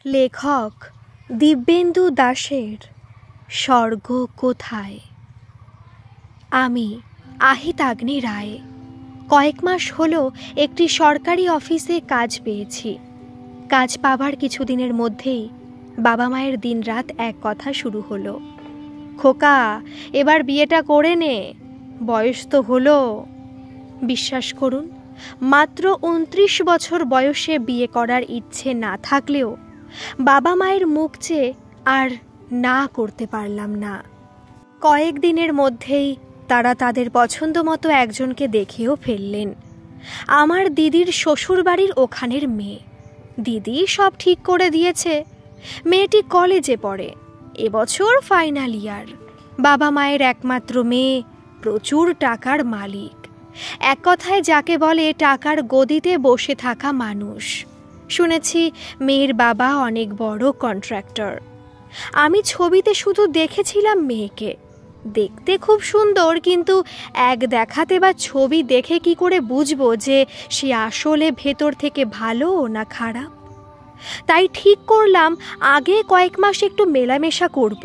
লেখক দিব্যেন্দু দাশের স্বর্গ কোথায়। আমি আহিতাগ্নি রায় কয়েক মাস হলো একটি সরকারি অফিসে কাজ পেয়েছি। কাজ পাবার কিছুদিনের মধ্যেই বাবা মায়ের দিনরাত এক কথা শুরু হলো, খোকা এবার বিয়েটা করে নে, বয়স তো হলো। বিশ্বাস করুন, মাত্র 29 বছর বয়সে বিয়ে করার ইচ্ছে না থাকলেও বাবা মায়ের মুখ চেয়ে আর না করতে পারলাম না। কয়েকদিনের মধ্যেই তারা তাদের পছন্দ মতো একজনকে দেখেও ফেললেন। আমার দিদির শ্বশুরবাড়ির ওখানের মেয়ে। দিদি সব ঠিক করে দিয়েছে। মেয়েটি কলেজে পড়ে, এবছর ফাইনাল ইয়ার। বাবা মায়ের একমাত্র মেয়ে, প্রচুর টাকার মালিক। এক কথায় যাকে বলে টাকার গদিতে বসে থাকা মানুষ। শুনেছি মেয়ের বাবা অনেক বড় কন্ট্রাক্টর। আমি ছবিতে শুধু দেখেছিলাম মেয়েকে, দেখতে খুব সুন্দর, কিন্তু এক দেখাতে বা ছবি দেখে কি করে বুঝবো যে সে আসলে ভেতর থেকে ভালো না খারাপ। তাই ঠিক করলাম আগে কয়েক মাস একটু মেলামেশা করব,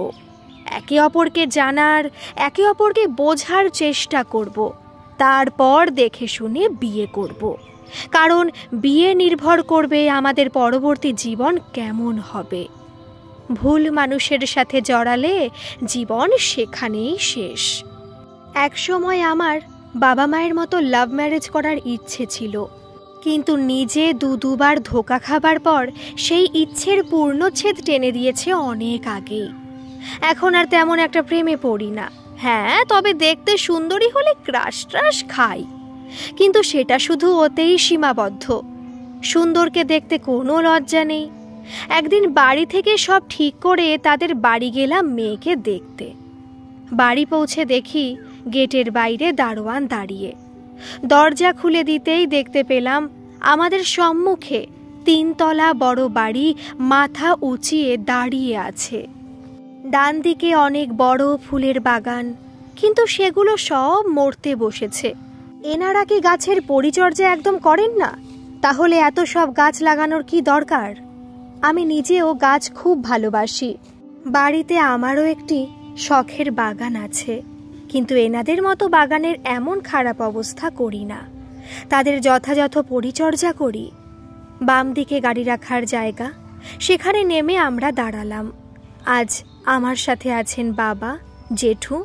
একে অপরকে জানার, একে অপরকে বোঝার চেষ্টা করব, তারপর দেখে শুনে বিয়ে করব। কারণ বিয়ে নির্ভর করবে আমাদের পরবর্তী জীবন কেমন হবে। ভুল মানুষের সাথে জড়ালে জীবন সেখানেই শেষ। একসময় আমার বাবা মায়ের মতো লাভ ম্যারেজ করার ইচ্ছে ছিল, কিন্তু নিজে দুবার ধোঁকা খাবার পর সেই ইচ্ছের পূর্ণচ্ছেদ টেনে দিয়েছে অনেক আগেই। এখন আর তেমন একটা প্রেমে পড়ি না। হ্যাঁ, তবে দেখতে সুন্দরী হলে ক্রাশ ট্রাশ খাই, কিন্তু সেটা শুধু ওতেই সীমাবদ্ধ। সুন্দরকে দেখতে কোনো লজ্জা নেই। একদিন বাড়ি থেকে সব ঠিক করে তাদের বাড়ি গেলাম মেয়েকে দেখতে। বাড়ি পৌঁছে দেখি গেটের বাইরে দারোয়ান দাঁড়িয়ে। দরজা খুলে দিতেই দেখতে পেলাম আমাদের সম্মুখে 3 তলা বড় বাড়ি মাথা উঁচিয়ে দাঁড়িয়ে আছে। ডান দিকে অনেক বড় ফুলের বাগান, কিন্তু সেগুলো সব মরতে বসেছে। এনারা কি গাছের পরিচর্যা একদম করেন না? তাহলে এত সব গাছ লাগানোর কি দরকার? আমি নিজেও গাছ খুব ভালোবাসি। বাড়িতে আমারও একটি শখের বাগান আছে, কিন্তু এনাদের মতো বাগানের এমন খারাপ অবস্থা করি না। তাদের যথাযথ পরিচর্যা করি। বাম দিকে গাড়ি রাখার জায়গা, সেখানে নেমে আমরা দাঁড়ালাম। আজ আমার সাথে আছেন বাবা, জেঠু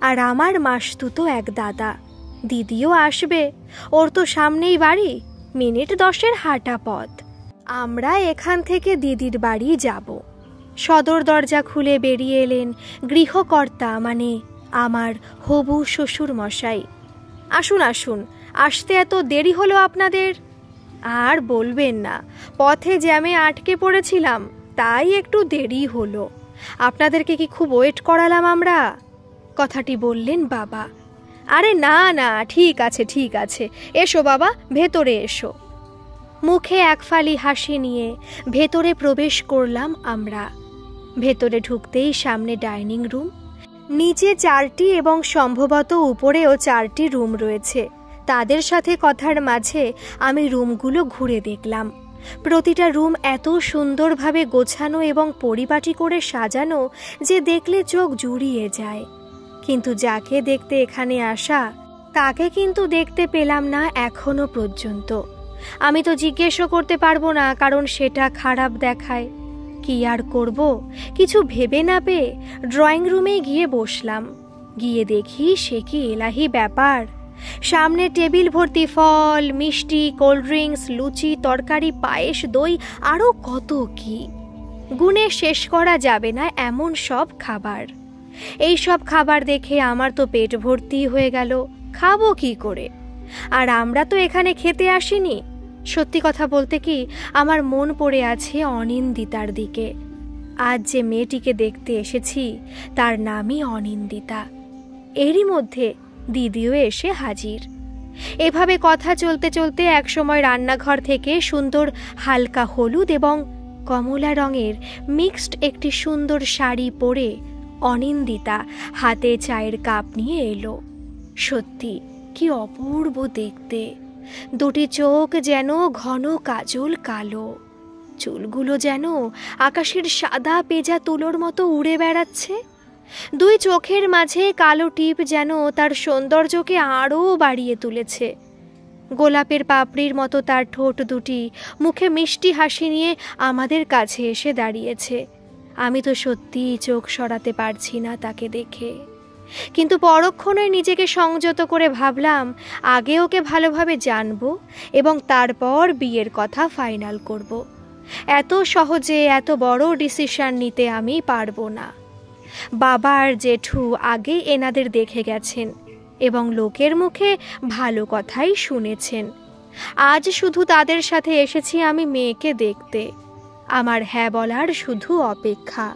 আর আমার মাসতুতো এক দাদা। দিদিও আসবে, ওর তো সামনেই বাড়ি, মিনিট 10-এর হাঁটা পথ। আমরা এখান থেকে দিদির বাড়ি যাব। সদর দরজা খুলে বেরিয়ে এলেন গৃহকর্তা, মানে আমার হবু শ্বশুর মশাই। আসুন আসুন, আসতে এত দেরি হলো আপনাদের? আর বলবেন না, পথে জ্যামে আটকে পড়েছিলাম, তাই একটু দেরি হলো। আপনাদেরকে কি খুব ওয়েট করালাম আমরা? কথাটি বললেন বাবা। আরে না না, ঠিক আছে ঠিক আছে, এসো বাবা, ভেতরে এসো। মুখে এক ফালি হাসি নিয়ে ভেতরে প্রবেশ করলাম আমরা। ভেতরে ঢুকতেই সামনে ডাইনিং রুম, নিচে 4টি এবং সম্ভবত উপরেও 4টি রুম রয়েছে। তাদের সাথে কথার মাঝে আমি রুমগুলো ঘুরে দেখলাম। প্রতিটা রুম এত সুন্দরভাবে গোছানো এবং পরিপাটি করে সাজানো যে দেখলে চোখ জুড়িয়ে যায়। কিন্তু যাকে দেখতে এখানে আসা, তাকে কিন্তু দেখতে পেলাম না এখনো পর্যন্ত। আমি তো জিজ্ঞেসও করতে পারবো না, কারণ সেটা খারাপ দেখায়। কি আর করব, কিছু ভেবে না পেয়ে ড্রয়িং রুমে গিয়ে বসলাম। গিয়ে দেখি সে কি এলাহি ব্যাপার! সামনে টেবিল ভর্তি ফল, মিষ্টি, কোল্ড ড্রিঙ্কস, লুচি, তরকারি, পায়েস, দই, আরও কত কি! গুণে শেষ করা যাবে না এমন সব খাবার। এই সব খাবার দেখে আমার তো পেট ভর্তি হয়ে গেল। খাবো কি করে? আর আমরা তো এখানে খেতে আসিনি। সত্যি কথা বলতে কি, আমার মন পড়ে আছে অনিন্দিতার দিকে। আজ যে মেয়েটিকে দেখতে এসেছি তার নামই অনিন্দিতা। এরই মধ্যে দিদিও এসে হাজির। এভাবে কথা চলতে চলতে একসময় রান্নাঘর থেকে সুন্দর হালকা হলুদ এবং কমলা রঙের মিক্সড একটি সুন্দর শাড়ি পরে অনিন্দিতা হাতে চায়ের কাপ নিয়ে এলো। সত্যি কি অপূর্ব দেখতে! দুটি চোখ যেন ঘন কাজল কালো। চুলগুলো যেন আকাশের সাদা পেঁজা তুলোর মতো উড়ে বেড়াচ্ছে। দুই চোখের মাঝে কালো টিপ যেন তার সৌন্দর্যকে আরও বাড়িয়ে তুলেছে। গোলাপের পাপড়ির মতো তার ঠোঁট দুটি মুখে মিষ্টি হাসি নিয়ে আমাদের কাছে এসে দাঁড়িয়েছে। আমি তো সত্যিই চোখ সরাতে পারছি না তাকে দেখে, কিন্তু পরক্ষণে নিজেকে সংযত করে ভাবলাম আগে ওকে ভালোভাবে জানবো এবং তারপর বিয়ের কথা ফাইনাল করব। এত সহজে এত বড় ডিসিশন নিতে আমি পারবো না। বাবা আর জেঠু আগে এনাদের দেখে গেছেন এবং লোকের মুখে ভালো কথাই শুনেছেন। আজ শুধু তাদের সাথে এসেছি আমি মেয়েকে দেখতে। আমার হ্যাঁ বলার শুধু অপেক্ষা।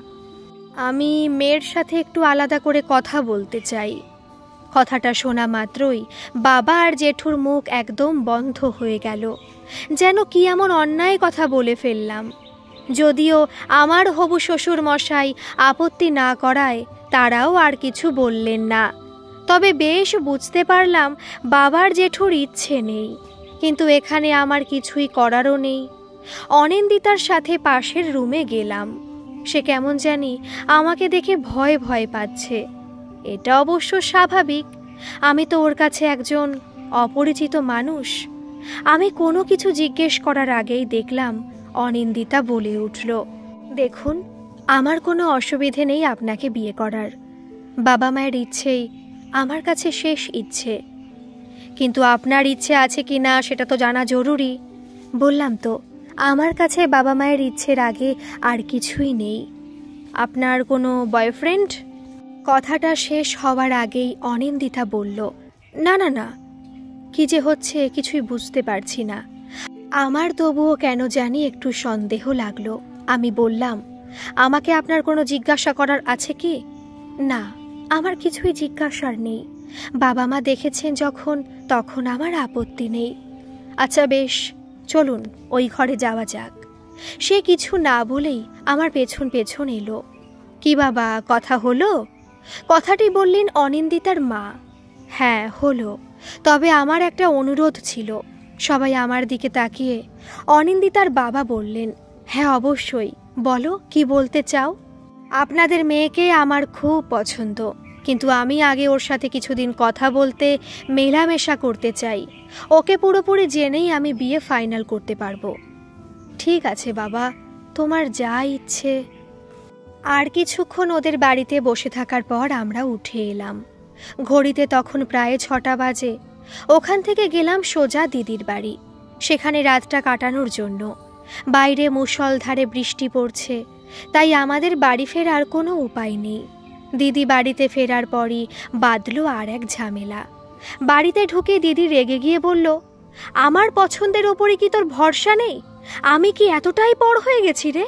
আমি মেয়ের সাথে একটু আলাদা করে কথা বলতে চাই। কথাটা শোনা মাত্রই বাবা আর জেঠুর মুখ একদম বন্ধ হয়ে গেল, যেন কি এমন অন্যায় কথা বলে ফেললাম। যদিও আমার হবু শ্বশুর মশাই আপত্তি না করায় তারাও আর কিছু বললেন না। তবে বেশ বুঝতে পারলাম বাবার জেঠুর ইচ্ছে নেই, কিন্তু এখানে আমার কিছুই করারও নেই। অনিন্দিতার সাথে পাশের রুমে গেলাম। সে কেমন জানি আমাকে দেখে ভয় ভয় পাচ্ছে। এটা অবশ্য স্বাভাবিক, আমি তো ওর কাছে একজন অপরিচিত মানুষ। আমি কোনো কিছু জিজ্ঞেস করার আগেই দেখলাম অনিন্দিতা বলে উঠল, দেখুন, আমার কোনো অসুবিধে নেই আপনাকে বিয়ে করার। বাবা মায়ের ইচ্ছেই আমার কাছে শেষ ইচ্ছে, কিন্তু আপনার ইচ্ছে আছে কি না সেটা তো জানা জরুরি। বললাম তো, আমার কাছে বাবা মায়ের ইচ্ছের আগে আর কিছুই নেই। আপনার কোনো বয়ফ্রেন্ড? কথাটা শেষ হওয়ার আগেই অনিন্দিতা বলল, না না না, কি যে হচ্ছে কিছুই বুঝতে পারছি না। আমার তবুও কেন জানি একটু সন্দেহ লাগলো। আমি বললাম, আমাকে আপনার কোনো জিজ্ঞাসা করার আছে কি? না, আমার কিছুই জিজ্ঞাসার নেই। বাবা মা দেখেছেন যখন, তখন আমার আপত্তি নেই। আচ্ছা বেশ, চলুন ওই ঘরে যাওয়া যাক। সে কিছু না বলেই আমার পেছন পেছন এলো। কি বাবা, কথা হলো? কথাটি বললেন অনিন্দিতার মা। হ্যাঁ হলো, তবে আমার একটা অনুরোধ ছিল। সবাই আমার দিকে তাকিয়ে অনিন্দিতার বাবা বললেন, হ্যাঁ অবশ্যই, বলো কি বলতে চাও। আপনাদের মেয়েকে আমার খুব পছন্দ, কিন্তু আমি আগে ওর সাথে কিছুদিন কথা বলতে, মেলামেশা করতে চাই। ওকে পুরোপুরি জেনেই আমি বিয়ে ফাইনাল করতে পারবো। ঠিক আছে বাবা, তোমার যা ইচ্ছে। আর কিছুক্ষণ ওদের বাড়িতে বসে থাকার পর আমরা উঠে এলাম। ঘড়িতে তখন প্রায় 6টা বাজে। ওখান থেকে গেলাম সোজা দিদির বাড়ি, সেখানে রাতটা কাটানোর জন্য। বাইরে মুষলধারে বৃষ্টি পড়ছে, তাই আমাদের বাড়ি ফেরার কোনো উপায় নেই। দিদি বাড়িতে ফেরার পরই বাঁধলো আর এক ঝামেলা। বাড়িতে ঢুকে দিদি রেগে গিয়ে বলল, আমার পছন্দের ওপরে কি তোর ভরসা নেই? আমি কি এতটাই বড় হয়ে গেছি রে?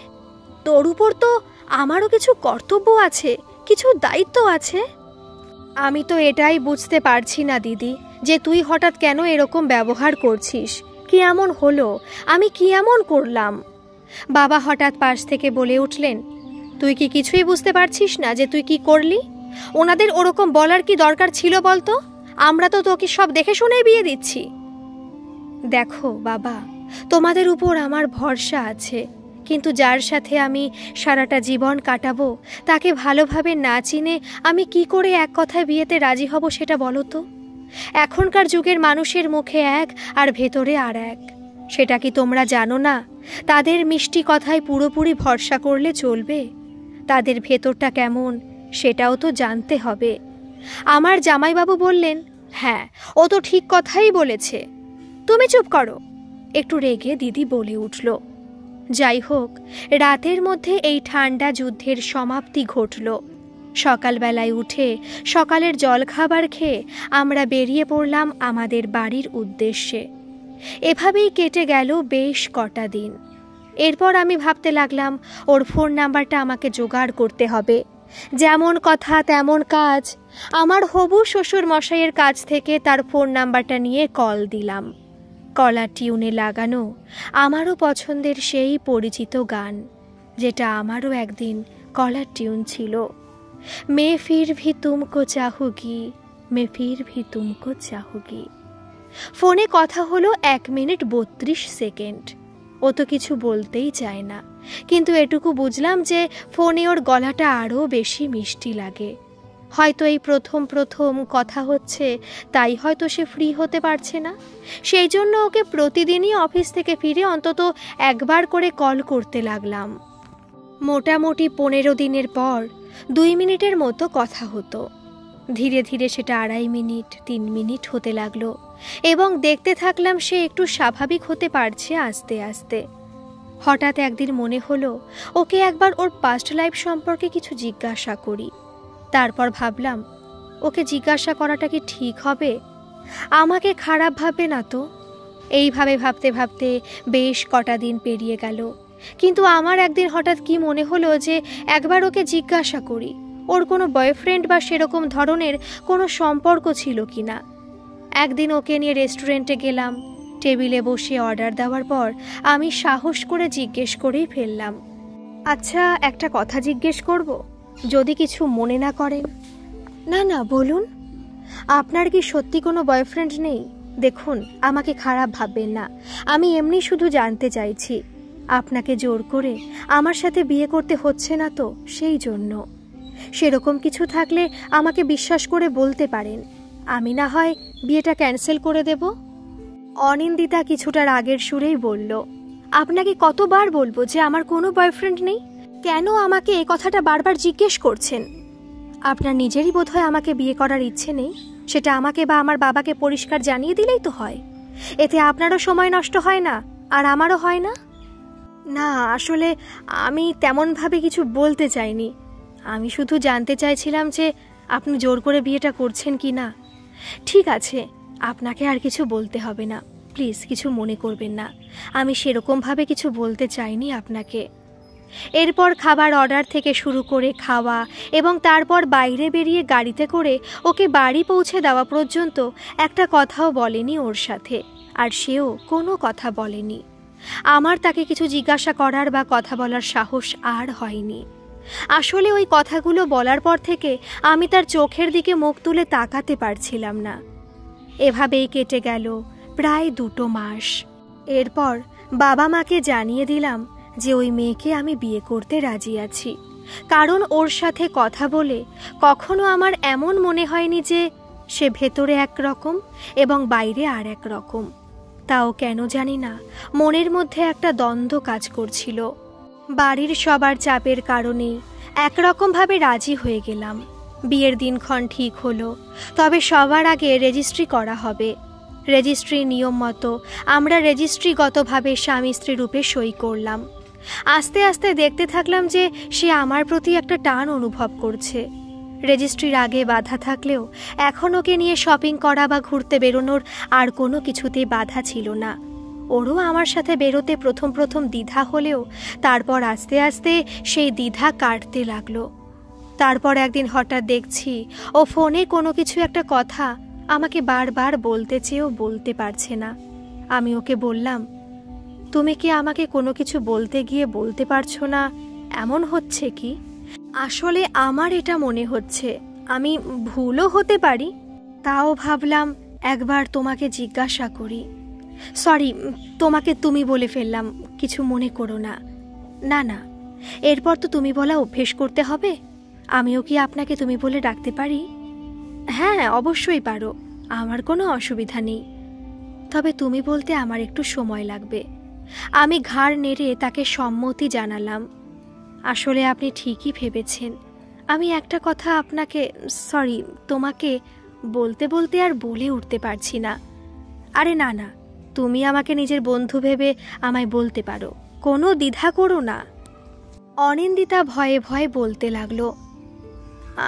তোর উপর তো আমারও কিছু কর্তব্য আছে, কিছু দায়িত্ব আছে। আমি তো এটাই বুঝতে পারছি না দিদি, যে তুই হঠাৎ কেন এরকম ব্যবহার করছিস। কি এমন হলো? আমি কি এমন করলাম? বাবা হঠাৎ পাশ থেকে বলে উঠলেন, তুই কি কিছুই বুঝতে পারছিস না যে তুই কি করলি? ওনাদের ওরকম বলার কি দরকার ছিল বলতো? আমরা তো তোকে সব দেখে শুনেই বিয়ে দিচ্ছি। দেখো বাবা, তোমাদের উপর আমার ভরসা আছে, কিন্তু যার সাথে আমি সারাটা জীবন কাটাবো তাকে ভালোভাবে না চিনে আমি কি করে এক কথায় বিয়েতে রাজি হব সেটা বলো তো। এখনকার যুগের মানুষের মুখে এক আর ভেতরে আর এক, সেটা কি তোমরা জানো না? তাদের মিষ্টি কথায় পুরোপুরি ভরসা করলে চলবে? তাদের ভেতরটা কেমন সেটাও তো জানতে হবে। আমার জামাইবাবু বললেন, হ্যাঁ ও তো ঠিক কথাই বলেছে। তুমি চুপ করো, একটু রেগে দিদি বলে উঠল। যাই হোক, রাতের মধ্যে এই ঠান্ডা যুদ্ধের সমাপ্তি ঘটল। সকালবেলায় উঠে সকালের জলখাবার খেয়ে আমরা বেরিয়ে পড়লাম আমাদের বাড়ির উদ্দেশ্যে। এভাবেই কেটে গেল বেশ কটা দিন। এরপর আমি ভাবতে লাগলাম ওর ফোন নাম্বারটা আমাকে জোগাড় করতে হবে। যেমন কথা তেমন কাজ। আমার হবু শ্বশুর মশাইয়ের কাছ থেকে তার ফোন নাম্বারটা নিয়ে কল দিলাম। কলার টিউনে লাগানো আমারও পছন্দের সেই পরিচিত গান, যেটা আমারও একদিন কলার টিউন ছিল, মে ফির ভি তুমকো চাহুগি, মে ফির ভি তুমকো চাহুগি। ফোনে কথা হলো 1 মিনিট 32 সেকেন্ড। ও তো কিছু বলতেই চায় না, কিন্তু এটুকু বুঝলাম যে ফোনে ওর গলাটা আরও বেশি মিষ্টি লাগে। হয়তো এই প্রথম প্রথম কথা হচ্ছে, তাই হয়তো সে ফ্রি হতে পারছে না। সেই জন্য ওকে প্রতিদিনই অফিস থেকে ফিরে অন্তত একবার করে কল করতে লাগলাম। মোটামুটি 15 দিনের পর 2 মিনিটের মতো কথা হতো। ধীরে ধীরে সেটা 2.5 মিনিট, 3 মিনিট হতে লাগলো এবং দেখতে থাকলাম সে একটু স্বাভাবিক হতে পারছে আস্তে আস্তে। হঠাৎ একদিন মনে হলো ওকে একবার ওর পাস্ট লাইফ সম্পর্কে কিছু জিজ্ঞাসা করি। তারপর ভাবলাম, ওকে জিজ্ঞাসা করাটা কি ঠিক হবে? আমাকে খারাপ ভাববে না তো? এইভাবে ভাবতে ভাবতে বেশ কটা দিন পেরিয়ে গেল। কিন্তু আমার একদিন হঠাৎ কি মনে হলো যে একবার ওকে জিজ্ঞাসা করি ওর কোনো বয়ফ্রেন্ড বা সেরকম ধরনের কোনো সম্পর্ক ছিল কি না। একদিন ওকে নিয়ে রেস্টুরেন্টে গেলাম। টেবিলে বসে অর্ডার দেওয়ার পর আমি সাহস করে জিজ্ঞেস করেই ফেললাম, আচ্ছা একটা কথা জিজ্ঞেস করব, যদি কিছু মনে না করেন? না না, বলুন। আপনার কি সত্যি কোনো বয়ফ্রেন্ড নেই? দেখুন, আমাকে খারাপ ভাববেন না, আমি এমনি শুধু জানতে চাইছি। আপনাকে জোর করে আমার সাথে বিয়ে করতে হচ্ছে না তো, সেই জন্য। সেরকম কিছু থাকলে আমাকে বিশ্বাস করে বলতে পারেন, আমি না হয় বিয়েটা ক্যান্সেল করে দেব। অনিন্দিতা কিছুটা রাগের সুরেই বলল, আপনাকে কতবার বলবো যে আমার কোনো বয়ফ্রেন্ড নেই? কেন আমাকে এই কথাটা বারবার জিজ্ঞেস করছেন? আপনার নিজেরই বোধহয় আমাকে বিয়ে করার ইচ্ছে নেই, সেটা আমাকে বা আমার বাবাকে পরিষ্কার জানিয়ে দিলেই তো হয়। এতে আপনারও সময় নষ্ট হয় না, আর আমারও হয় না। না, আসলে আমি তেমনভাবে কিছু বলতে চাইনি। আমি শুধু জানতে চাইছিলাম যে আপনি জোর করে বিয়েটা করছেন কি না। ঠিক আছে, আপনাকে আর কিছু বলতে হবে না, প্লিজ কিছু মনে করবেন না। আমি সেরকমভাবে কিছু বলতে চাইনি আপনাকে। এরপর খাবার অর্ডার থেকে শুরু করে খাওয়া এবং তারপর বাইরে বেরিয়ে গাড়িতে করে ওকে বাড়ি পৌঁছে দেওয়া পর্যন্ত একটা কথাও বলেনি ওর সাথে, আর সেও কোনো কথা বলেনি। আমার তাকে কিছু জিজ্ঞাসা করার বা কথা বলার সাহস আর হয়নি। আসলে ওই কথাগুলো বলার পর থেকে আমি তার চোখের দিকে মুখ তুলে তাকাতে পারছিলাম না। এভাবেই কেটে গেল প্রায় 2 মাস। এরপর বাবা মাকে জানিয়ে দিলাম যে ওই মেয়েকে আমি বিয়ে করতে রাজি আছি, কারণ ওর সাথে কথা বলে কখনো আমার এমন মনে হয়নি যে সে ভেতরে একরকম এবং বাইরে আর এক রকম। তাও কেন জানি না মনের মধ্যে একটা দ্বন্দ্ব কাজ করছিল। বাড়ির সবার চাপের কারণে একরকমভাবে রাজি হয়ে গেলাম। বিয়ের দিনক্ষণ ঠিক হলো, তবে সবার আগে রেজিস্ট্রি করা হবে। রেজিস্ট্রি নিয়ম মতো আমরা রেজিস্ট্রিগতভাবে স্বামী স্ত্রী রূপে সই করলাম। আস্তে আস্তে দেখতে থাকলাম যে সে আমার প্রতি একটা টান অনুভব করছে। রেজিস্ট্রির আগে বাধা থাকলেও এখন ওকে নিয়ে শপিং করা বা ঘুরতে বেরোনোর আর কোনো কিছুতেই বাধা ছিল না। ওরও আমার সাথে বেরোতে প্রথম প্রথম দ্বিধা হলেও তারপর আস্তে আস্তে সেই দ্বিধা কাটতে লাগলো। তারপর একদিন হঠাৎ দেখছি ও ফোনে কোনো কিছু একটা কথা আমাকে বারবার বলতে চেয়েও বলতে পারছে না। আমি ওকে বললাম, তুমি কি আমাকে কোনো কিছু বলতে গিয়ে বলতে পারছো না, এমন হচ্ছে কি? আসলে আমার এটা মনে হচ্ছে, আমি ভুলও হতে পারি, তাও ভাবলাম একবার তোমাকে জিজ্ঞাসা করি। সরি, তোমাকে তুমি বলে ফেললাম, কিছু মনে করো না। না না, এরপর তো তুমি বলা অভ্যেস করতে হবে। আমিও কি আপনাকে তুমি বলে ডাকতে পারি? হ্যাঁ, অবশ্যই পারো, আমার কোনো অসুবিধা নেই। তবে তুমি বলতে আমার একটু সময় লাগবে। আমি ঘাড় নেড়ে তাকে সম্মতি জানালাম। আসলে আপনি ঠিকই ভেবেছেন। আমি একটা কথা আপনাকে, সরি, তোমাকে বলতে বলতে আর বলে উঠতে পারছি না। আরে না না, তুমি আমাকে নিজের বন্ধু ভেবে আমায় বলতে পারো, কোনো দ্বিধা করো না। অনিন্দিতা ভয়ে ভয়ে বলতে লাগলো,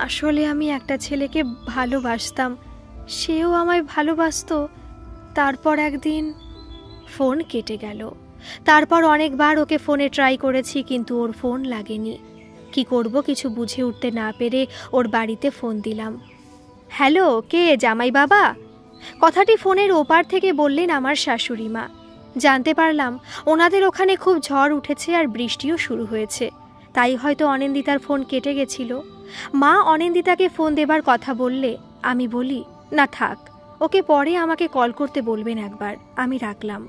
আসলে আমি একটা ছেলেকে ভালোবাসতাম, সেও আমায় ভালোবাসতো। তারপর একদিন ফোন কেটে গেল। তারপর অনেকবার ওকে ফোনে ট্রাই করেছি, কিন্তু ওর ফোন লাগেনি। কি করব কিছু বুঝে উঠতে না পেরে ওর বাড়িতে ফোন দিলাম। হ্যালো, কে? জামাই বাবা? কথাটি ফোনের ওপার থেকে বললেন আমার শাশুড়ি মা। জানতে পারলাম ওনাদের ওখানে খুব ঝড় উঠেছে আর বৃষ্টিও শুরু হয়েছে, তাই হয়তো অনিন্দিতার ফোন কেটে গেছিল। মা অনিন্দিতাকে ফোন দেবার কথা বললে আমি বলি, না থাক, ওকে পরে আমাকে কল করতে বলবেন একবার, আমি রাখলাম।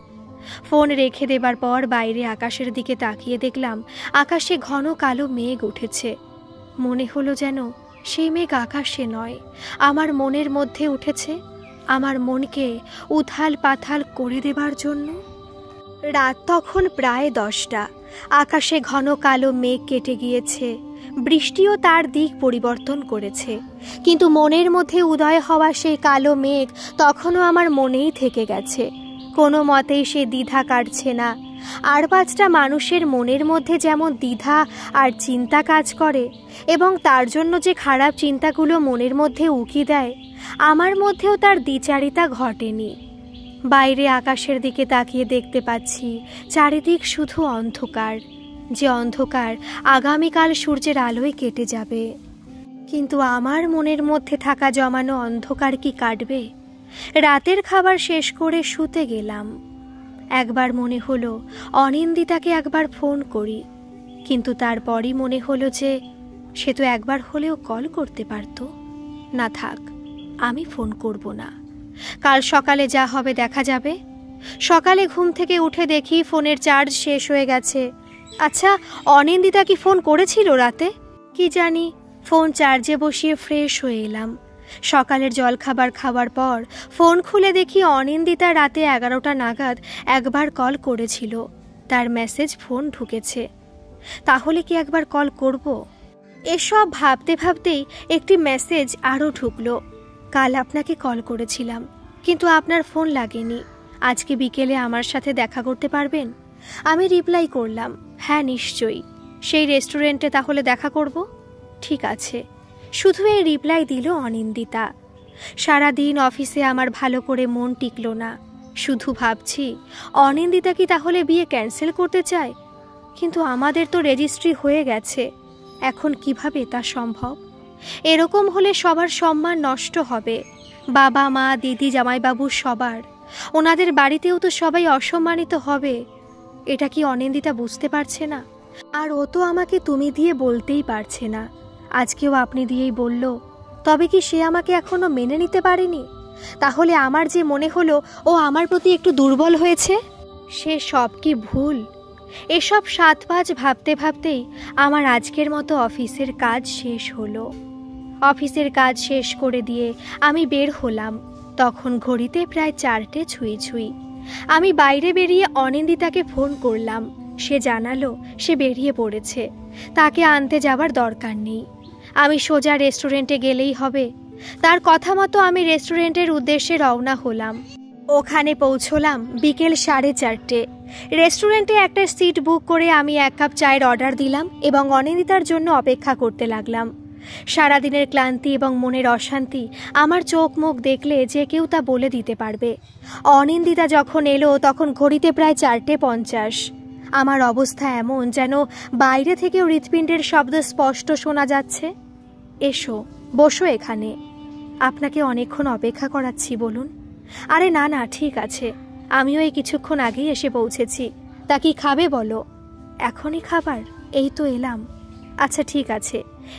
ফোন রেখে দেবার পর বাইরে আকাশের দিকে তাকিয়ে দেখলাম আকাশে ঘন কালো মেঘ উঠেছে। মনে হলো যেন সেই মেঘ আকাশে নয়, আমার মনের মধ্যে উঠেছে, আমার মনকে উথাল পাথাল করে দেবার জন্য। রাত তখন প্রায় 10টা। আকাশে ঘন কালো মেঘ কেটে গিয়েছে, বৃষ্টিও তার দিক পরিবর্তন করেছে, কিন্তু মনের মধ্যে উদয় হওয়া সেই কালো মেঘ তখনও আমার মনেই থেকে গেছে। কোনো মতেই সে দ্বিধা কাটছে না। আর 5টা মানুষের মনের মধ্যে যেমন দ্বিধা আর চিন্তা কাজ করে এবং তার জন্য যে খারাপ চিন্তাগুলো মনের মধ্যে উকি দেয়, আমার মধ্যেও তার দ্বিচারিতা ঘটেনি। বাইরে আকাশের দিকে তাকিয়ে দেখতে পাচ্ছি চারিদিক শুধু অন্ধকার, যে অন্ধকার আগামীকাল সূর্যের আলোয় কেটে যাবে। কিন্তু আমার মনের মধ্যে থাকা জমানো অন্ধকার কি কাটবে? রাতের খাবার শেষ করে শুতে গেলাম। একবার মনে হলো অনিন্দিতাকে একবার ফোন করি, কিন্তু তারপরই মনে হলো যে সে তো একবার হলেও কল করতে পারত। না থাক, আমি ফোন করব না, কাল সকালে যা হবে দেখা যাবে। সকালে ঘুম থেকে উঠে দেখি ফোনের চার্জ শেষ হয়ে গেছে। আচ্ছা, অনিন্দিতা কি ফোন করেছিল রাতে? কি জানি। ফোন চার্জে বসিয়ে ফ্রেশ হয়ে এলাম। সকালের জলখাবার খাওয়ার পর ফোন খুলে দেখি অনিন্দিতা রাতে 11টা নাগাদ একবার কল করেছিল, তার মেসেজ ফোন ঢুকেছে। তাহলে কি একবার কল করব? এসব ভাবতে ভাবতেই একটি মেসেজ আরও ঢুকলো। কাল আপনাকে কল করেছিলাম, কিন্তু আপনার ফোন লাগেনি। আজকে বিকেলে আমার সাথে দেখা করতে পারবেন? আমি রিপ্লাই করলাম, হ্যাঁ নিশ্চয়ই। সেই রেস্টুরেন্টে তাহলে দেখা করব? ঠিক আছে। শুধু এই রিপ্লাই দিল অনিন্দিতা। সারাদিন অফিসে আমার ভালো করে মন টিকলো না। শুধু ভাবছি অনিন্দিতা কি তাহলে বিয়ে ক্যান্সেল করতে চায়? কিন্তু আমাদের তো রেজিস্ট্রি হয়ে গেছে, এখন কিভাবে তা সম্ভব? এরকম হলে সবার সম্মান নষ্ট হবে, বাবা মা দিদি জামাইবাবু সবার। ওনাদের বাড়িতেও তো সবাই অসম্মানিত হবে। এটা কি অনিন্দিতা বুঝতে পারছে না? আর ও তো আমাকে তুমি দিয়ে বলতেই পারছে না, আজকেও আপনি দিয়েই বলল। তবে কি সে আমাকে এখনো মেনে নিতে পারেনি? তাহলে আমার যে মনে হলো ও আমার প্রতি একটু দুর্বল হয়েছে, সে সব কি ভুল? এসব 7-5 ভাবতে ভাবতেই আমার আজকের মতো অফিসের কাজ শেষ হলো। অফিসের কাজ শেষ করে দিয়ে আমি বের হলাম। তখন ঘড়িতে প্রায় 4টে ছুঁই ছুঁই। আমি বাইরে বেরিয়ে অনিন্দিতাকে ফোন করলাম। সে জানালো সে বেরিয়ে পড়েছে, তাকে আনতে যাবার দরকার নেই। আমি সোজা রেস্টুরেন্টে গেলেই হবে। তার কথা মতো আমি রেস্টুরেন্টের উদ্দেশ্যে রওনা হলাম। ওখানে পৌঁছলাম বিকেল 4:30। রেস্টুরেন্টে একটা সিট বুক করে আমি 1 কাপ চায়ের অর্ডার দিলাম এবং অনিন্দিতার জন্য অপেক্ষা করতে লাগলাম। সারাদিনের ক্লান্তি এবং মনের অশান্তি আমার চোখ মুখ দেখলে যে কেউ তা বলে দিতে পারবে। অনিন্দিতা যখন এলো তখন ঘড়িতে প্রায় 4:50। আমার অবস্থা এমন যেন বাইরে থেকেও হৃৎপিণ্ডের শব্দ স্পষ্ট শোনা যাচ্ছে। এসো, বসো এখানে। আপনাকে অনেকক্ষণ অপেক্ষা করাচ্ছি বলুন। আরে না না, ঠিক আছে, আমিও এই কিছুক্ষণ আগেই এসে পৌঁছেছি। তা কি খাবে বলো? এখনই খাবার? এই তো এলাম। আচ্ছা ঠিক আছে,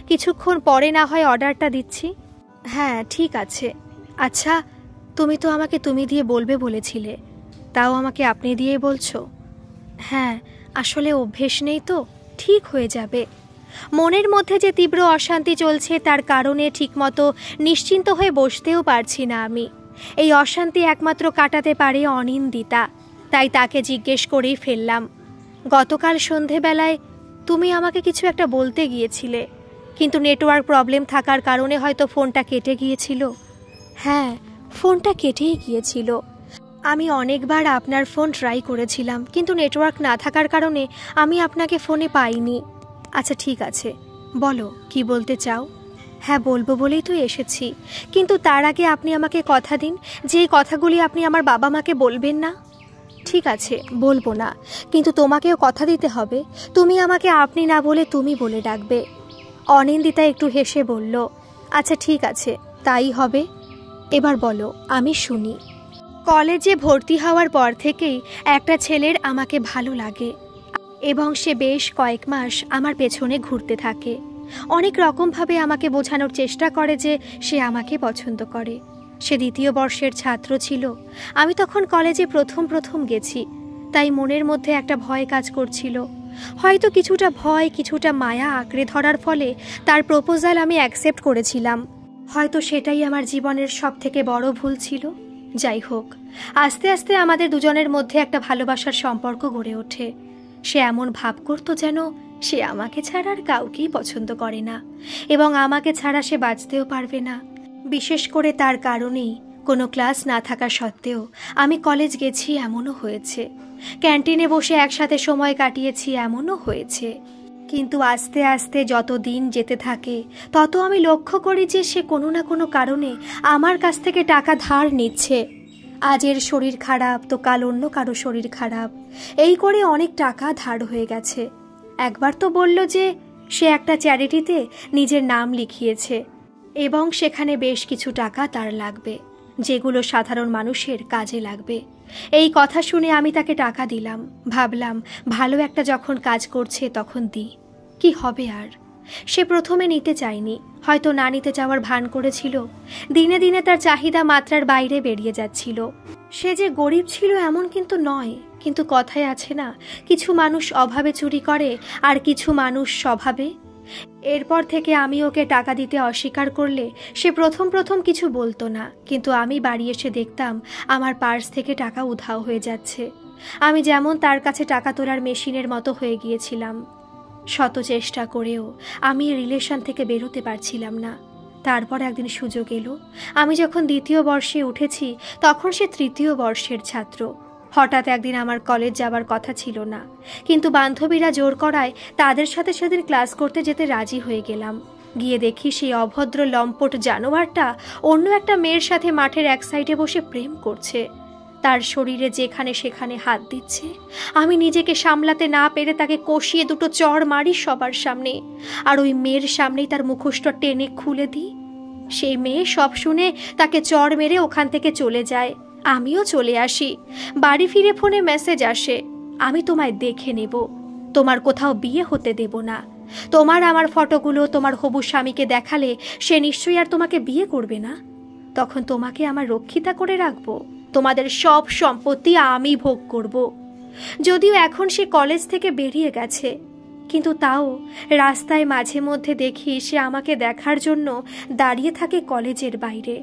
কিছুক্ষণ পরে না হয় অর্ডারটা দিচ্ছি। হ্যাঁ ঠিক আছে। আচ্ছা, তুমি তো আমাকে তুমি দিয়ে বলবে বলেছিলে, তাও আমাকে আপনি দিয়েই বলছো? হ্যাঁ, আসলে অভ্যেস নেই তো, ঠিক হয়ে যাবে। মনের মধ্যে যে তীব্র অশান্তি চলছে তার কারণে ঠিকমতো নিশ্চিন্ত হয়ে বসতেও পারছি না আমি। এই অশান্তি একমাত্র কাটাতে পারে অনিন্দিতা, তাই তাকে জিজ্ঞেস করেই ফেললাম। গতকাল সন্ধেবেলায় তুমি আমাকে কিছু একটা বলতে গিয়েছিলে, কিন্তু নেটওয়ার্ক প্রবলেম থাকার কারণে হয়তো ফোনটা কেটে গিয়েছিল। হ্যাঁ, ফোনটা কেটেই গিয়েছিল। আমি অনেকবার আপনার ফোন ট্রাই করেছিলাম, কিন্তু নেটওয়ার্ক না থাকার কারণে আমি আপনাকে ফোনে পাইনি। আচ্ছা ঠিক আছে, বলো কি বলতে চাও। হ্যাঁ বলবো বলেই তো এসেছি, কিন্তু তার আগে আপনি আমাকে কথা দিন যে এই কথাগুলি আপনি আমার বাবা মাকে বলবেন না। ঠিক আছে, বলবো না, কিন্তু তোমাকেও কথা দিতে হবে তুমি আমাকে আপনি না বলে তুমি বলে ডাকবে। অনিন্দিতা একটু হেসে বলল, আচ্ছা ঠিক আছে, তাই হবে। এবার বলো, আমি শুনি। কলেজে ভর্তি হওয়ার পর থেকেই একটা ছেলের আমাকে ভালো লাগে এবং সে বেশ কয়েক মাস আমার পেছনে ঘুরতে থাকে। অনেক রকমভাবে আমাকে বোঝানোর চেষ্টা করে যে সে আমাকে পছন্দ করে। সে 2য় বর্ষের ছাত্র ছিল। আমি তখন কলেজে প্রথম গেছি। তাই মনের মধ্যে একটা ভয় কাজ করছিল। হয়তো কিছুটা ভয়, কিছুটা মায়া আঁকড়ে ধরার ফলে তার প্রপোজাল আমি অ্যাকসেপ্ট করেছিলাম। হয়তো সেটাই আমার জীবনের সবথেকে বড় ভুল ছিল। যাই হোক, আস্তে আস্তে আমাদের দুজনের মধ্যে একটা ভালোবাসার সম্পর্ক গড়ে ওঠে। সে এমন ভাব করতো যেন সে আমাকে ছাড়া আর কাউকেই পছন্দ করে না, এবং আমাকে ছাড়া সে বাঁচতেও পারবে না। বিশেষ করে তার কারণেই কোনো ক্লাস না থাকা সত্ত্বেও আমি কলেজ গেছি, এমনও হয়েছে। ক্যান্টিনে বসে একসাথে সময় কাটিয়েছি, এমনও হয়েছে। কিন্তু আস্তে আস্তে যত দিন যেতে থাকে তত আমি লক্ষ্য করি যে সে কোনো না কোনো কারণে আমার কাছ থেকে টাকা ধার নিচ্ছে। আজ এর শরীর খারাপ তো কাল অন্য কারো শরীর খারাপ, এই করে অনেক টাকা ধার হয়ে গেছে। একবার তো বলল যে সে একটা চ্যারিটিতে নিজের নাম লিখিয়েছে এবং সেখানে বেশ কিছু টাকা তার লাগবে, যেগুলো সাধারণ মানুষের কাজে লাগবে। এই কথা শুনে আমি তাকে টাকা দিলাম। ভাবলাম ভালো একটা যখন কাজ করছে তখন দিই, কি হবে আর। সে প্রথমে নিতে চায়নি, হয়তো না নিতে চাওয়ার ভান করেছিল। দিনে দিনে তার চাহিদা মাত্রার বাইরে বেরিয়ে যাচ্ছিল। সে যে গরিব ছিল এমন কিন্তু নয়, কিন্তু কথায় আছে না, কিছু মানুষ অভাবে চুরি করে আর কিছু মানুষ স্বভাবে। এরপর থেকে আমি ওকে টাকা দিতে অস্বীকার করলে সে প্রথম প্রথম কিছু বলতো না, কিন্তু আমি বাড়ি এসে দেখতাম আমার পার্স থেকে টাকা উধাও হয়ে যাচ্ছে। আমি যেমন তার কাছে টাকা তোলার মেশিনের মতো হয়ে গিয়েছিলাম। শত চেষ্টা করেও আমি রিলেশন থেকে বেরোতে পারছিলাম না। তারপর একদিন সুযোগ এলো। আমি যখন 2য় বর্ষে উঠেছি তখন সে 3য় বর্ষের ছাত্র। হঠাৎ একদিন আমার কলেজ যাবার কথা ছিল না, কিন্তু বান্ধবীরা জোর করায় তাদের সাথে সেদিন ক্লাস করতে যেতে রাজি হয়ে গেলাম। গিয়ে দেখি সেই অভদ্র লম্পট জানোয়ারটা অন্য একটা মেয়ের সাথে মাঠের এক সাইডে বসে প্রেম করছে। তার শরীরে যেখানে সেখানে হাত দিচ্ছে। আমি নিজেকে সামলাতে না পেরে তাকে কষিয়ে 2টো চড় মারি সবার সামনে, আর ওই মেয়ের সামনেই তার মুখোশটা টেনে খুলে দিই। সেই মেয়ে সব শুনে তাকে চড় মেরে ওখান থেকে চলে যায়। আমিও চলে আসি। বাড়ি ফিরে ফোনে মেসেজ আসে, আমি তোমায় দেখে নেব, তোমার কোথাও বিয়ে হতে দেব না। তোমার আমার ফটোগুলো তোমার হবু স্বামীকে দেখালে সে নিশ্চয়ই আর তোমাকে বিয়ে করবে না। তখন তোমাকে আমার রক্ষিতা করে রাখবো, তোমাদের সব সম্পত্তি আমি ভোগ করব। যদিও এখন সে কলেজ থেকে বেরিয়ে গেছে, কিন্তু তাও রাস্তায় মাঝে মধ্যে দেখি সে আমাকে দেখার জন্য দাঁড়িয়ে থাকে কলেজের বাইরে।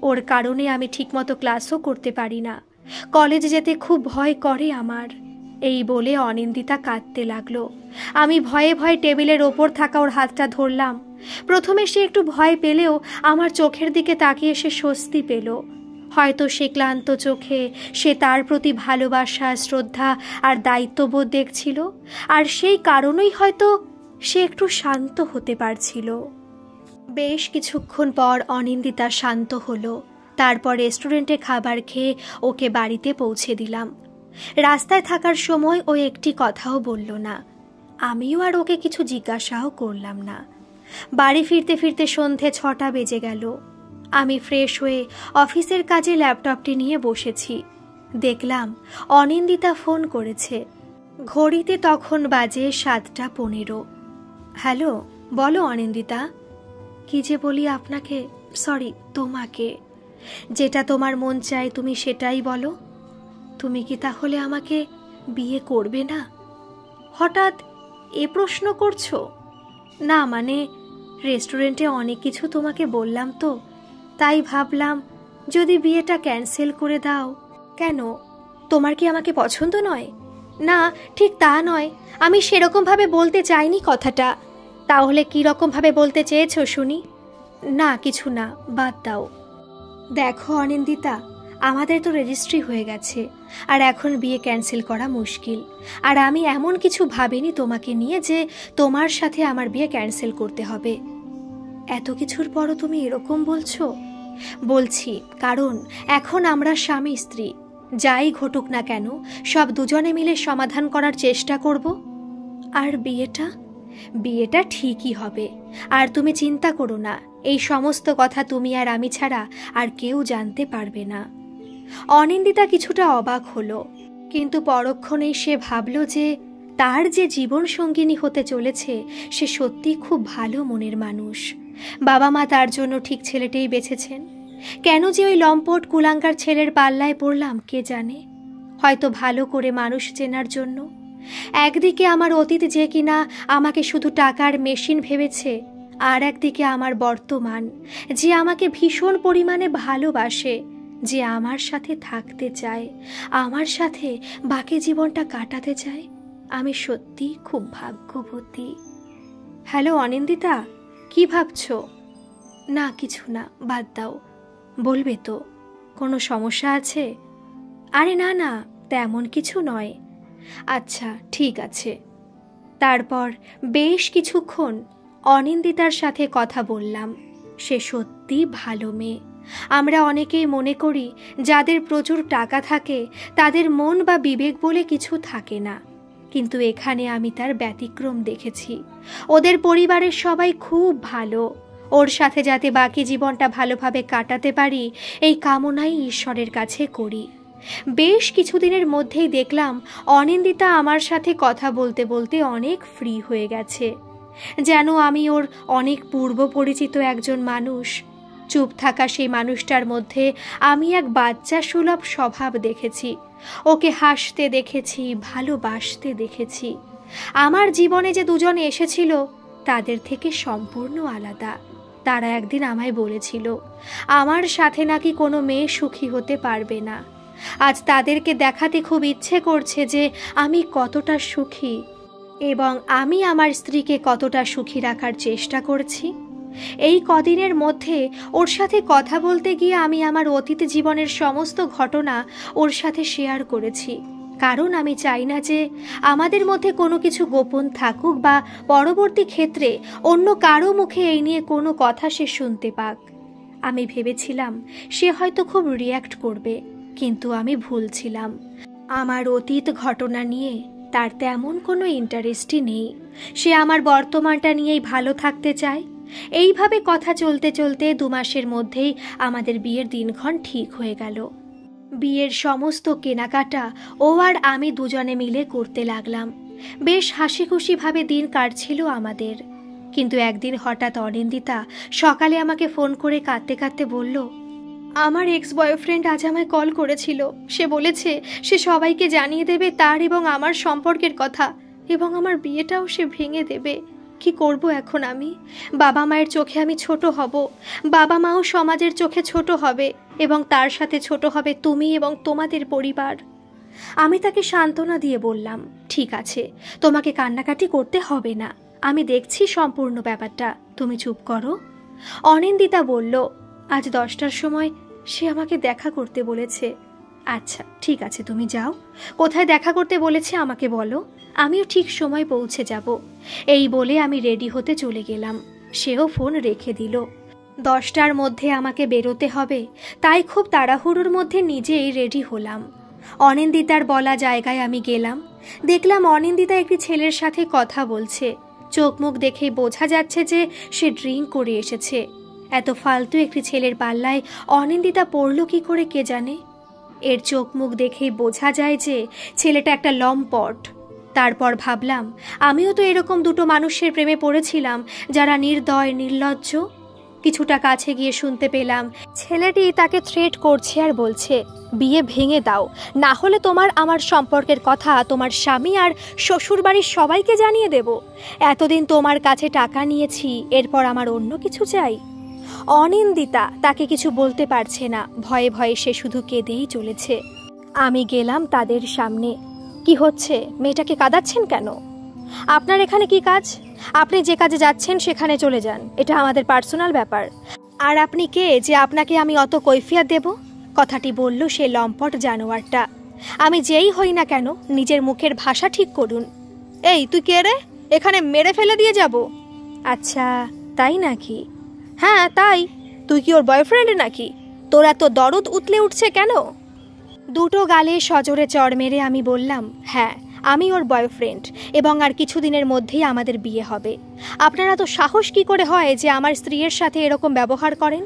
ওর কারণে আমি ঠিকমতো ক্লাসও করতে পারি না। কলেজ যেতে খুব ভয় করে আমার। এই বলে অনিন্দিতা কাঁদতে লাগলো। আমি ভয়ে ভয়ে টেবিলের ওপর থাকা ওর হাতটা ধরলাম। প্রথমে সে একটু ভয় পেলেও আমার চোখের দিকে তাকিয়ে সে স্বস্তি পেল। হয়তো সে ক্লান্ত চোখে সে তার প্রতি ভালোবাসা, শ্রদ্ধা আর দায়িত্ববোধ দেখছিল, আর সেই কারণেই হয়তো সে একটু শান্ত হতে পারছিল। বেশ কিছুক্ষণ পর অনিন্দিতা শান্ত হলো। তারপর রেস্টুরেন্টে খাবার খেয়ে ওকে বাড়িতে পৌঁছে দিলাম। রাস্তায় থাকার সময় ও একটি কথাও বলল না। আমিও আর ওকে কিছু জিজ্ঞাসাও করলাম না। বাড়ি ফিরতে ফিরতে সন্ধে 6টা বেজে গেল। আমি ফ্রেশ হয়ে অফিসের কাজে ল্যাপটপটি নিয়ে বসেছি। দেখলাম অনিন্দিতা ফোন করেছে। ঘড়িতে তখন বাজে 7টা 15। হ্যালো, বলো অনিন্দিতা। কি যে বলি আপনাকে, সরি, তোমাকে। যেটা তোমার মন চায় তুমি সেটাই বলো। তুমি কি তাহলে আমাকে বিয়ে করবে না? হঠাৎ এ প্রশ্ন করছো? না মানে, রেস্টুরেন্টে অনেক কিছু তোমাকে বললাম তো, তাই ভাবলাম যদি বিয়েটা ক্যান্সেল করে দাও। কেন, তোমার কি আমাকে পছন্দ নয়? না, ঠিক তা নয়, আমি সেরকমভাবে বলতে চাইনি কথাটা। তাহলে কি রকমভাবে বলতে চেয়েছো শুনি? না কিছু না, বাদ দাও। দেখো অনিন্দিতা, আমাদের তো রেজিস্ট্রি হয়ে গেছে, আর এখন বিয়ে ক্যান্সেল করা মুশকিল। আর আমি এমন কিছু ভাবিনি তোমাকে নিয়ে যে তোমার সাথে আমার বিয়ে ক্যান্সেল করতে হবে। এত কিছুর পরও তুমি এরকম বলছো? বলছি কারণ এখন আমরা স্বামী স্ত্রী। যাই ঘটুক না কেন সব দুজনে মিলে সমাধান করার চেষ্টা করব। আর বিয়েটা ঠিকই হবে। আর তুমি চিন্তা করো না, এই সমস্ত কথা তুমি আর আমি ছাড়া আর কেউ জানতে পারবে না। অনিন্দিতা কিছুটা অবাক হলো, কিন্তু পরক্ষণেই সে ভাবল যে তার যে জীবন সঙ্গিনী হতে চলেছে সে সত্যি খুব ভালো মনের মানুষ। বাবা মা তার জন্য ঠিক ছেলেটাই বেছেছেন। কেন যে ওই লম্পট কুলাঙ্গার ছেলের পাল্লায় পড়লাম কে জানে। হয়তো ভালো করে মানুষ চেনার জন্য। একদিকে আমার অতীত যে কিনা আমাকে শুধু টাকার মেশিন ভেবেছে, আর একদিকে আমার বর্তমান যে আমাকে ভীষণ পরিমাণে ভালোবাসে, যে আমার সাথে থাকতে চায়, আমার সাথে বাকি জীবনটা কাটাতে চায়। আমি সত্যি খুব ভাগ্যবতী। হ্যালো অনিন্দিতা, কি ভাবছো? না কিছু না, বাদ দাও। বলবে তো কোনো সমস্যা আছে? আরে না না, তেমন কিছু নয়। আচ্ছা ঠিক আছে। তারপর বেশ কিছুক্ষণ অনিন্দিতার সাথে কথা বললাম। সে সত্যি ভালো মেয়ে। আমরা অনেকেই মনে করি যাদের প্রচুর টাকা থাকে তাদের মন বা বিবেক বলে কিছু থাকে না, কিন্তু এখানে আমি তার ব্যতিক্রম দেখেছি। ওদের পরিবারের সবাই খুব ভালো। ওর সাথে যাতে বাকি জীবনটা ভালোভাবে কাটাতে পারি এই কামনাই ঈশ্বরের কাছে করি। বেশ কিছুদিনের মধ্যেই দেখলাম অনিন্দিতা আমার সাথে কথা বলতে বলতে অনেক ফ্রি হয়ে গেছে, যেন আমি ওর অনেক পূর্ব পরিচিত একজন মানুষ। চুপ থাকা সেই মানুষটার মধ্যে আমি এক বাচ্চা সুলভ স্বভাব দেখেছি। ওকে হাসতে দেখেছি, ভালোবাসতে দেখেছি। আমার জীবনে যে দুজন এসেছিল তাদের থেকে সম্পূর্ণ আলাদা। তারা একদিন আমায় বলেছিল আমার সাথে নাকি কোনো মেয়ে সুখী হতে পারবে না। আজ তাদেরকে দেখাতে খুব ইচ্ছে করছে যে আমি কতটা সুখী এবং আমি আমার স্ত্রীকে কতটা সুখী রাখার চেষ্টা করছি। এই কদিনের মধ্যে ওর সাথে কথা বলতে গিয়ে আমি আমার অতীত জীবনের সমস্ত ঘটনা ওর সাথে শেয়ার করেছি, কারণ আমি চাই না যে আমাদের মধ্যে কোনো কিছু গোপন থাকুক বা পরবর্তী ক্ষেত্রে অন্য কারো মুখে এই নিয়ে কোনো কথা সে শুনতে পাক। আমি ভেবেছিলাম সে হয়তো খুব রিয়্যাক্ট করবে, কিন্তু আমি ভুল ছিলাম। আমার অতীত ঘটনা নিয়ে তার তেমন কোনো ইন্টারেস্টই নেই। সে আমার বর্তমানটা নিয়েই ভালো থাকতে চায়। এইভাবে কথা চলতে চলতে 2 মাসের মধ্যেই আমাদের বিয়ের দিনক্ষণ ঠিক হয়ে গেল। বিয়ের সমস্ত কেনাকাটা ও আর আমি দুজনে মিলে করতে লাগলাম। বেশ হাসি খুশিভাবে দিন কাটছিল আমাদের। কিন্তু একদিন হঠাৎ অনিন্দিতা সকালে আমাকে ফোন করে কাঁদতে কাঁদতে বলল, আমার এক্স বয়ফ্রেন্ড আজ আমায় কল করেছিল। সে বলেছে সে সবাইকে জানিয়ে দেবে তার এবং আমার সম্পর্কের কথা, এবং আমার বিয়েটাও সে ভেঙে দেবে। কি করব এখন আমি? বাবা মায়ের চোখে আমি ছোট হব, বাবা মাও সমাজের চোখে ছোট হবে, এবং তার সাথে ছোট হবে তুমি এবং তোমাদের পরিবার। আমি তাকে সান্ত্বনা দিয়ে বললাম, ঠিক আছে, তোমাকে কান্নাকাটি করতে হবে না, আমি দেখছি সম্পূর্ণ ব্যাপারটা, তুমি চুপ করো। অনিন্দিতা বলল, আজ 10টার সময় সে আমাকে দেখা করতে বলেছে। আচ্ছা ঠিক আছে, তুমি যাও। কোথায় দেখা করতে বলেছে আমাকে বলো, আমিও ঠিক সময় পৌঁছে যাব। এই বলে আমি রেডি হতে চলে গেলাম। সেও ফোন রেখে দিল। 10টার মধ্যে আমাকে বেরোতে হবে, তাই খুব তাড়াহুড়োর মধ্যে নিজেই রেডি হলাম। অনিন্দিতার বলা জায়গায় আমি গেলাম। দেখলাম অনিন্দিতা একটি ছেলের সাথে কথা বলছে। চোখ মুখ দেখেই বোঝা যাচ্ছে যে সে ড্রিঙ্ক করে এসেছে। এত ফালতু একটি ছেলের পাল্লায় অনিন্দিতা পড়ল কি করে কে জানে। এর চোখ মুখ দেখেই বোঝা যায় যে ছেলেটা একটা লম্পট। তারপর ভাবলাম আমিও তো এরকম 2টো মানুষের প্রেমে পড়েছিলাম যারা নির্দয় নির্লজ্জ। কিছুটা কাছে গিয়ে শুনতে পেলাম ছেলেটি তাকে থ্রেট করছে আর বলছে, বিয়ে ভেঙে দাও, না হলে তোমার আমার সম্পর্কের কথা তোমার স্বামী আর শ্বশুরবাড়ির সবাইকে জানিয়ে দেব। এতদিন তোমার কাছে টাকা নিয়েছি, এরপর আমার অন্য কিছু চাই। অনিন্দিতা তাকে কিছু বলতে পারছে না, ভয়ে ভয়ে সে শুধু কেঁদেই চলেছে। আমি গেলাম তাদের সামনে। কি হচ্ছে? মেয়েটাকে কাঁদাচ্ছেন কেন? আপনার এখানে কি কাজ? আপনি যে কাজে যাচ্ছেন সেখানে চলে যান, এটা আমাদের পার্সোনাল ব্যাপার। আর আপনি কে যে আপনাকে আমি অত কৈফিয়ত দেব? কথাটি বলল সে লম্পট জানোয়ারটা। আমি যেই হই না কেন নিজের মুখের ভাষা ঠিক করুন। এই তুই কে রে? এখানে মেরে ফেলে দিয়ে যাব। আচ্ছা তাই নাকি? হ্যাঁ তাই। তুই কি ওর বয়ফ্রেন্ড নাকি? তোর এত দরদ উতলে উঠছে কেন? 2টো গালে সজোরে চড় মেরে আমি বললাম, হ্যাঁ আমি ওর বয়ফ্রেন্ড, এবং আর কিছুদিনের মধ্যেই আমাদের বিয়ে হবে। আপনারা তো সাহস কি করে হয় যে আমার স্ত্রীর সাথে এরকম ব্যবহার করেন?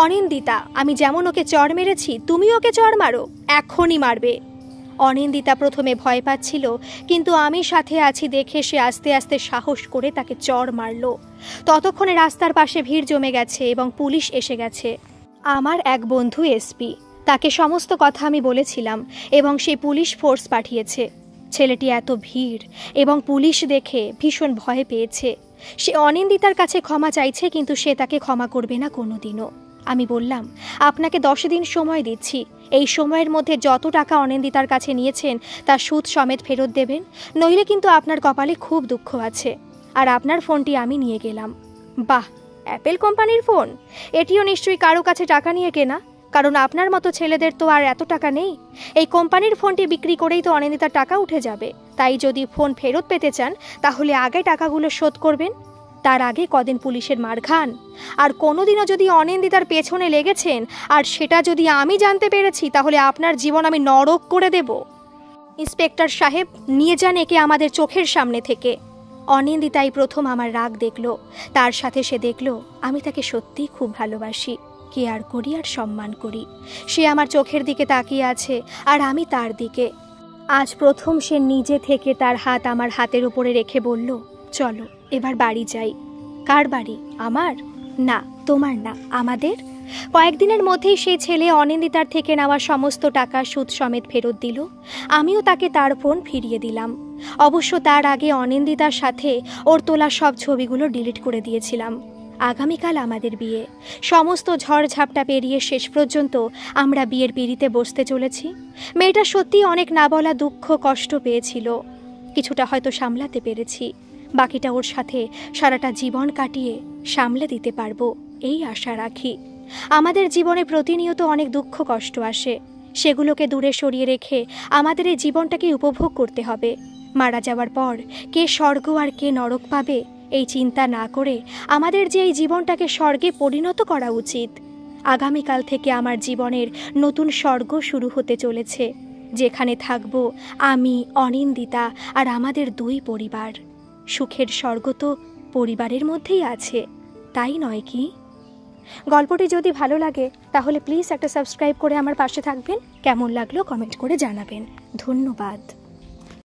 অনিন্দিতা, আমি যেমন ওকে চড় মেরেছি তুমি ওকে চড় মারো, এখনই মারবে। অনিন্দিতা প্রথমে ভয় পাচ্ছিল, কিন্তু আমি সাথে আছি দেখে সে আস্তে আস্তে সাহস করে তাকে চড় মারল। ততক্ষণে রাস্তার পাশে ভিড় জমে গেছে এবং পুলিশ এসে গেছে। আমার এক বন্ধু এসপি, তাকে সমস্ত কথা আমি বলেছিলাম এবং সে পুলিশ ফোর্স পাঠিয়েছে। ছেলেটি এত ভিড় এবং পুলিশ দেখে ভীষণ ভয় পেয়েছে। সে অনিন্দিতার কাছে ক্ষমা চাইছে, কিন্তু সে তাকে ক্ষমা করবে না কোনোদিনও। আমি বললাম, আপনাকে 10 দিন সময় দিচ্ছি। এই সময়ের মধ্যে যত টাকা অনিন্দিতার কাছে নিয়েছেন তার সুদ সমেত ফেরত দেবেন, নইলে কিন্তু আপনার কপালে খুব দুঃখ আছে। আর আপনার ফোনটি আমি নিয়ে গেলাম। বাহ, অ্যাপেল কোম্পানির ফোন? এটিও নিশ্চয়ই কারো কাছে টাকা নিয়ে কেনা, কারণ আপনার মতো ছেলেদের তো আর এত টাকা নেই। এই কোম্পানির ফোনটি বিক্রি করেই তো অনিন্দিতার টাকা উঠে যাবে। তাই যদি ফোন ফেরত পেতে চান তাহলে আগে টাকাগুলো শোধ করবেন, তার আগে কদিন পুলিশের মার খান। আর কোনোদিনও যদি অনিন্দিতার পেছনে লেগেছেন আর সেটা যদি আমি জানতে পেরেছি, তাহলে আপনার জীবন আমি নরক করে দেব। ইন্সপেক্টর সাহেব, নিয়ে যান একে আমাদের চোখের সামনে থেকে। অনিন্দিতাই প্রথম আমার রাগ দেখল। তার সাথে সে দেখল আমি তাকে সত্যিই খুব ভালোবাসি, কেয়ার করি আর সম্মান করি। সে আমার চোখের দিকে তাকিয়ে আছে আর আমি তার দিকে। আজ প্রথম সে নিজে থেকে তার হাত আমার হাতের উপরে রেখে বলল, চলো এবার বাড়ি যাই। কার বাড়ি? আমার? না, তোমার না, আমাদের। কয়েকদিনের মধ্যেই সেই ছেলে অনিন্দিতার থেকে নেওয়া সমস্ত টাকা সুদ সমেত ফেরত দিল। আমিও তাকে তার ফোন ফিরিয়ে দিলাম। অবশ্য তার আগে অনিন্দিতার সাথে ওর তোলা সব ছবিগুলো ডিলিট করে দিয়েছিলাম। আগামীকাল আমাদের বিয়ে। সমস্ত ঝড়ঝাপটা পেরিয়ে শেষ পর্যন্ত আমরা বিয়ের পিঁড়িতে বসতে চলেছি। মেয়েটা সত্যি অনেক না বলা দুঃখ কষ্ট পেয়েছিল, কিছুটা হয়তো সামলাতে পেরেছি। বাকিটা ওর সাথে সারাটা জীবন কাটিয়ে সামলে দিতে পারবো, এই আশা রাখি। আমাদের জীবনে প্রতিনিয়ত অনেক দুঃখ কষ্ট আসে, সেগুলোকে দূরে সরিয়ে রেখে আমাদের এই জীবনটাকে উপভোগ করতে হবে। মারা যাওয়ার পর কে স্বর্গ আর কে নরক পাবে এই চিন্তা না করে আমাদের যে এই জীবনটাকে স্বর্গে পরিণত করা উচিত। আগামীকাল থেকে আমার জীবনের নতুন স্বর্গ শুরু হতে চলেছে, যেখানে থাকবো আমি, অনিন্দিতা আর আমাদের 2 পরিবার। সুখের স্বর্গ তো পরিবারের মধ্যেই আছে, তাই নয় কি? গল্পটি যদি ভালো লাগে তাহলে প্লিজ একটা সাবস্ক্রাইব করে আমার পাশে থাকবেন। কেমন লাগলো কমেন্ট করে জানাবেন। ধন্যবাদ।